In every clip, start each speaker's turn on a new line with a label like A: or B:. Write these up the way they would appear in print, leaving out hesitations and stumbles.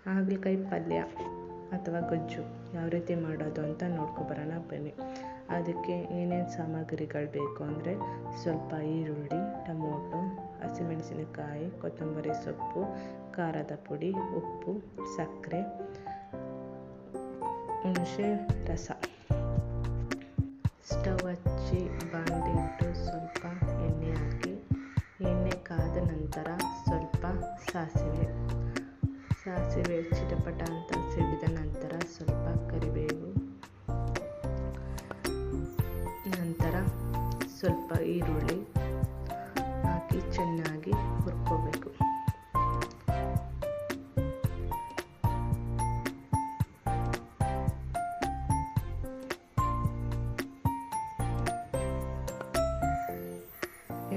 A: ಹಾಗಲಕಾಯಿ ಪಲ್ಯ ಅಥವಾ ಗೊಜ್ಜು ಯಾವ ರೀತಿ ಮಾಡೋದು ಅಂತ ನೋಡ್ಕೊಬರೋಣ ಬನ್ನಿ. ಅದಕ್ಕೆ ಏನೇನು ಸಾಮಗ್ರಿಗಳು ಬೇಕು ಅಂದರೆ ಸ್ವಲ್ಪ ಈರುಳ್ಳಿ, ಟೊಮೊಟೊ, ಹಸಿಮೆಣಸಿನಕಾಯಿ, ಕೊತ್ತಂಬರಿ ಸೊಪ್ಪು, ಖಾರದ ಪುಡಿ, ಉಪ್ಪು, ಸಕ್ಕರೆ, ಹುಣಸೆ ರಸ. ಸ್ಟವ್ ಹಚ್ಚಿ ಬಾಣಲಿ ಇಟ್ಟು ಸ್ವಲ್ಪ ಎಣ್ಣೆ ಹಾಕಿ, ಎಣ್ಣೆ ಕಾದ ನಂತರ ಸ್ವಲ್ಪ ಸಾಸಿವೆ ಚಿಟಪಟ ಅಂತ ಸಿಡಿದ ನಂತರ ಸ್ವಲ್ಪ ಕರಿಬೇವು, ನಂತರ ಸ್ವಲ್ಪ ಈರುಳ್ಳಿ ಹಾಕಿ ಚೆನ್ನಾಗಿ ಹುರ್ಕೋಬೇಕು.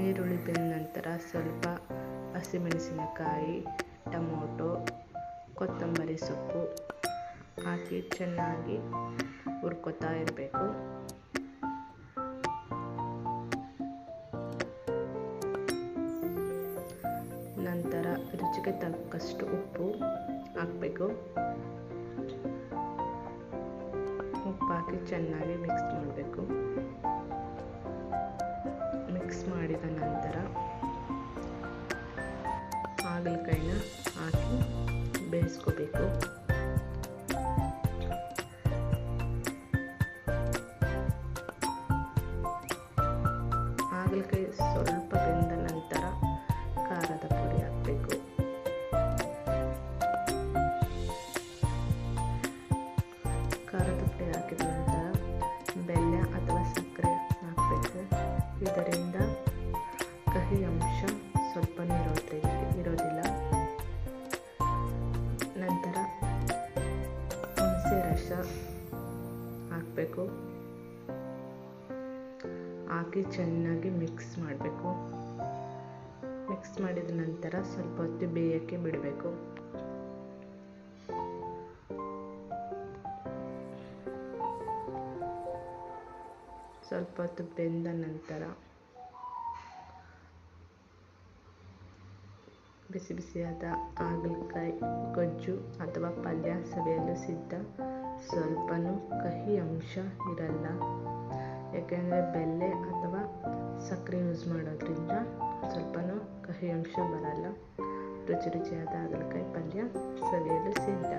A: ಈರುಳ್ಳಿ ಬೆಂದ ನಂತರ ಸ್ವಲ್ಪ ಹಸಿಮೆಣಸಿನಕಾಯಿ, ಟೊಮೊಟೊ, ಕೊತ್ತಂಬರಿ ಸೊಪ್ಪು ಹಾಕಿ ಚೆನ್ನಾಗಿ ಹುರ್ಕೋತಾ ಇರಬೇಕು. ನಂತರ ರುಚಿಗೆ ತಕ್ಕಷ್ಟು ಉಪ್ಪು ಹಾಕಬೇಕು. ಉಪ್ಪು ಹಾಕಿ ಚೆನ್ನಾಗಿ ಮಿಕ್ಸ್ ಮಾಡಬೇಕು. ಮಿಕ್ಸ್ ಮಾಡಿದ ನಂತರ ಹಾಗಲಕಾಯಿನ ಹಾಕಿ ಬೇಯಿಸ್ಕೋಬೇಕು. ಹಾಗಲಕಾಯಿ ಸ್ವಲ್ಪ ಬೆಂದ ನಂತರ ಖಾರದ ಪುಡಿ ಹಾಕಬೇಕು. ಖಾರದ ಪುಡಿ ಹಾಕಿದ ನಂತರ ಬೆಲ್ಲ ಅಥವಾ ಸಕ್ಕರೆ ಹಾಕಬೇಕು. ಇದರಿಂದ ಕಹಿ ಅಂಶ ಸ್ವಲ್ಪ ಇರೋದಿಲ್ಲ. ನಂತರ ಹುಣಸೆ ರಸ ಹಾಕಬೇಕು. ಹಾಕಿ ಚೆನ್ನಾಗಿ ಮಿಕ್ಸ್ ಮಾಡಬೇಕು. ಮಿಕ್ಸ್ ಮಾಡಿದ ನಂತರ ಸ್ವಲ್ಪ ಹೊತ್ತು ಬೇಯಕ್ಕೆ ಬಿಡಬೇಕು. ಸ್ವಲ್ಪ ಹೊತ್ತು ಬೆಂದ ನಂತರ ಬಿಸಿ ಬಿಸಿಯಾದ ಹಾಗಲಕಾಯಿ ಗೊಜ್ಜು ಅಥವಾ ಪಲ್ಯ ಸವಿಯಲು ಸಿದ್ಧ. ಸ್ವಲ್ಪನೂ ಕಹಿ ಅಂಶ ಇರಲ್ಲ, ಯಾಕೆಂದರೆ ಬೆಲ್ಲ ಅಥವಾ ಸಕ್ಕರೆ ಯೂಸ್ ಮಾಡೋದ್ರಿಂದ ಸ್ವಲ್ಪನೂ ಕಹಿ ಅಂಶ ಬರಲ್ಲ. ರುಚಿಯಾದ ಹಾಗಲಕಾಯಿ ಪಲ್ಯ ಸವಿಯಲು ಸಿದ್ಧ.